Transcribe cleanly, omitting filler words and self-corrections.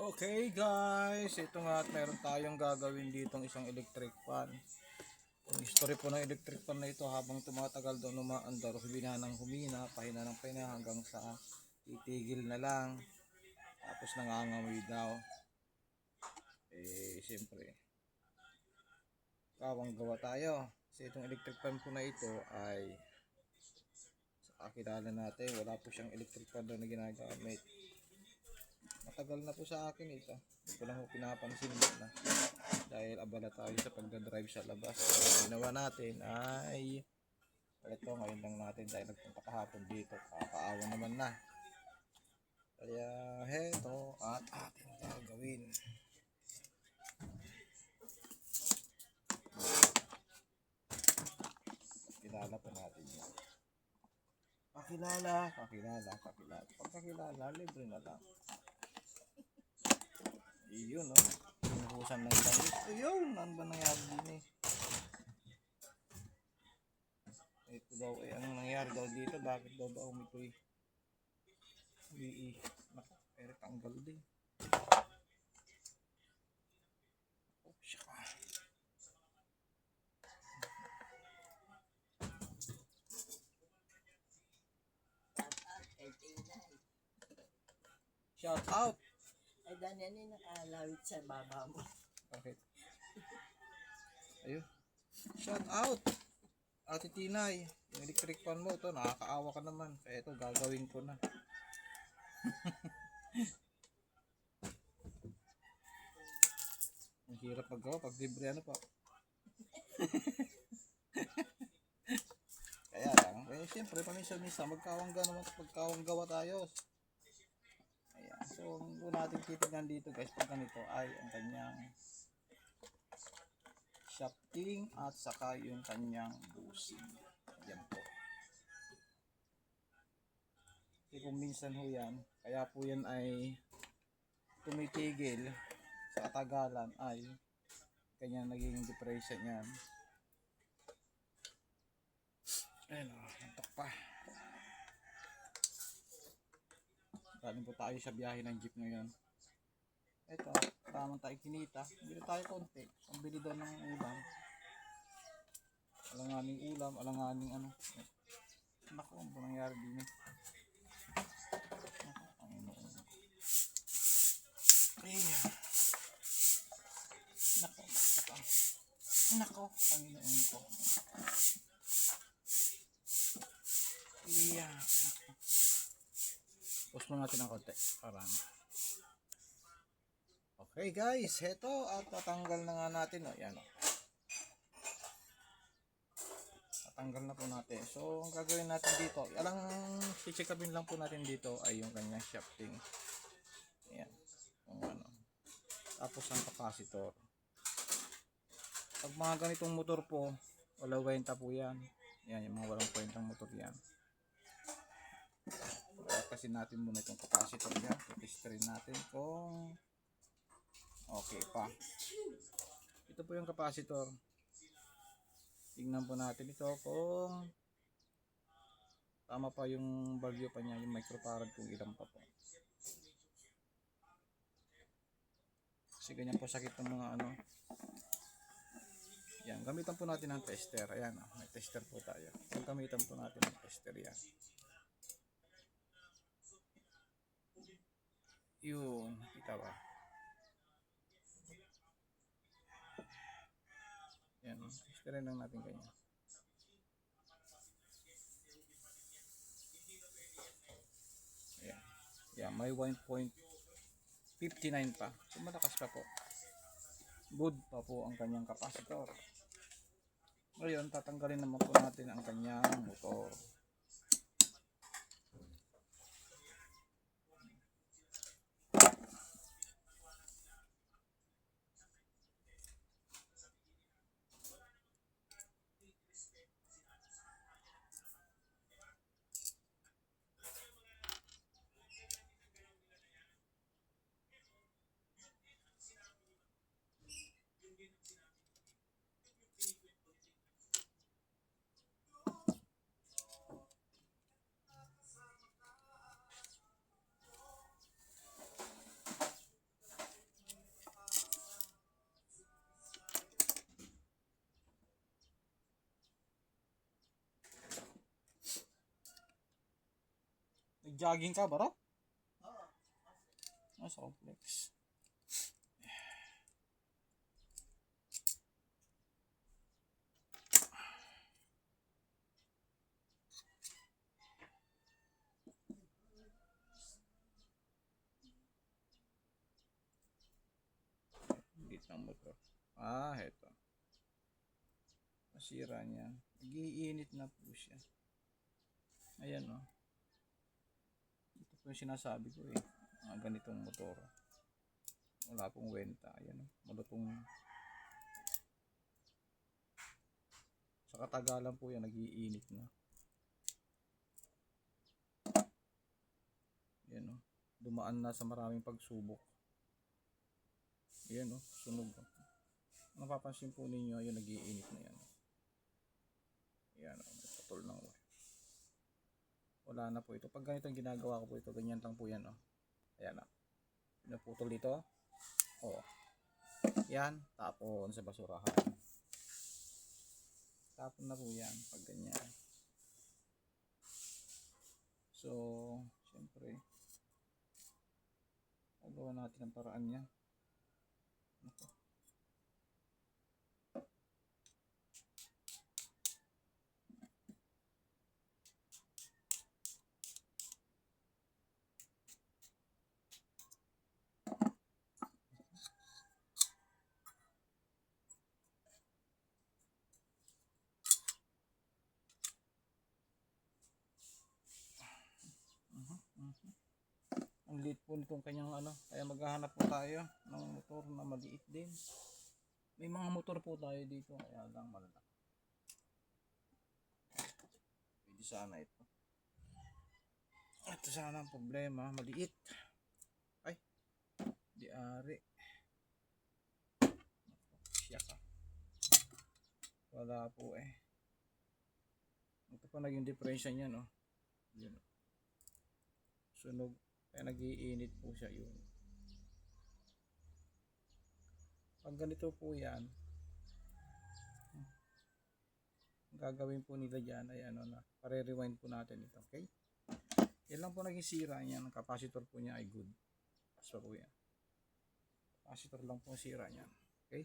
Okay guys, ito nga at meron tayong gagawin ditong isang electric fan. Yung history po ng electric fan na ito habang tumatagal daw umaandar, humina ng humina, pahina ng pahina hanggang sa titigil na lang. Tapos nangangamoy daw. Siyempre, kawang gawa tayo. Kasi itong electric fan po na ito ay sa kakilala natin, wala po siyang electric fan na ginagamit. Matagal na po sa akin ito. Hindi ko lang po pinapansin na dahil abala tayo sa pagdadrive sa labas. So, ginawa natin ay ito ngayon lang natin dahil nagpunta kahapon dito. Kakaawa naman na. Kaya heto at ating gagawin. Kilala po natin yan. Pakilala. Pagkakilala, libre na lang. Iyon, no? Pinuhusan ng damit. Ayun, ano ba nangyari din eh? Ito daw, anong nangyari daw dito? Bakit daw ba umitoy? Naku, pero tanggal din. Oh, shaka. Shout out! Ay, dahil yan nakalawit sa baba mo. Bakit? Ayun. Shout out! Ate Tinay, yung electric fan mo ito, nakakaawa ka naman. Kaya ito, gagawin ko na. Ang hirap maggawa pag libre ano pa. Kaya lang, siyempre, paminsan-minsan, magkawang gawa tayo. Ayan, so, kung natin titignan dito guys, pag ganito ay ang kanyang shafting at saka yung kanyang busing. Ayan po. Kasi kung minsan ho yan, kaya po yan ay tumitigil sa katagalan ay kanyang naging depression yan. Ayun o, nantok pa. Galing po tayo sa biyahe ng jeep ngayon. Ito, tamang tayo kinita. Bili tayo konti. Ang bili doon ng ulam. Alanganing ulam, alanganing ano. Naku, ano ba nangyari din eh. Ayan. Nako, Panginoon ko. Ayan. Post mo natin ang konti. Parang. Okay guys, heto at tatanggal na nga natin. O, yan o. Tatanggal na po natin. So, ang gagawin natin dito, alang i-check-upin lang po natin dito ay yung kanyang shafting. Ayan. Yung ano. Tapos ang capacitor. Pag mga ganitong motor po, walang kwenta po yan. Yan, yung mga walang kwentang motor yan. Kasi natin muna itong capacitor niya. Test-rin natin kung okay pa. Ito po yung capacitor. Tingnan po natin ito kung tama pa yung value pa niya, yung microfarad kung ilan pa po. Kasi ganyan po sakit ng mga ano. Yan, gamitan po natin ng tester. Ayan, may tester po tayo. Gamitan po natin ng tester yan. Yun, kita ba? Yan, testerin lang natin ganyan. Ayan. Yan, may 1.59 pa. So, malakas pa po. Good pa po ang kanyang capacitor. Ngayon, tatanggalin naman po natin ang kanyang motor. Nag-jogging ka, baro? Oo. Sa complex. Hindi ng motor. Heto. Masira niya. Nag-iinit na po siya. Ayan, oh. Ito po yung sinasabi ko, eh. Mga ganitong motor. Wala pong wenta. Ayan, oh. Malutong. Sa katagalan po yan, nag-iinit na. Ayan, oh. Dumaan na sa maraming pagsubok. Ayan, oh. Sunog. Napapansin po ninyo, yung nag-iinit na yan. Ayan, oh. May putol ng wire. Wala na po ito. Pag ganito ang ginagawa ko po ito, ganyan lang po yan, oh. Ayan, oh. Naputol dito. Oh. Yan. Tapon sa basurahan. Tapon na po yan. Pag ganyan. So, siyempre, magawa natin ang paraan niya. Ito. Ang liit po nitong kanyang ano, kaya maghahanap po tayo ng motor na maliit din. May mga motor po tayo dito, kaya lang malalaki. Pwede sana ito. Ito sana ang problema, maliit. Ay, di ari. Siya ka. Wala po eh. Ito pa naging diferensya niya, no? Yun. Sunog. Kaya nag-iinit po siya yun. Pag ganito po yan, gagawin po nila dyan ay ano na, pare-rewind po natin ito, okay? Yan lang po naging sira niya, ang capacitor po niya ay good. Basta po yan. Capacitor lang po sira niya, okay?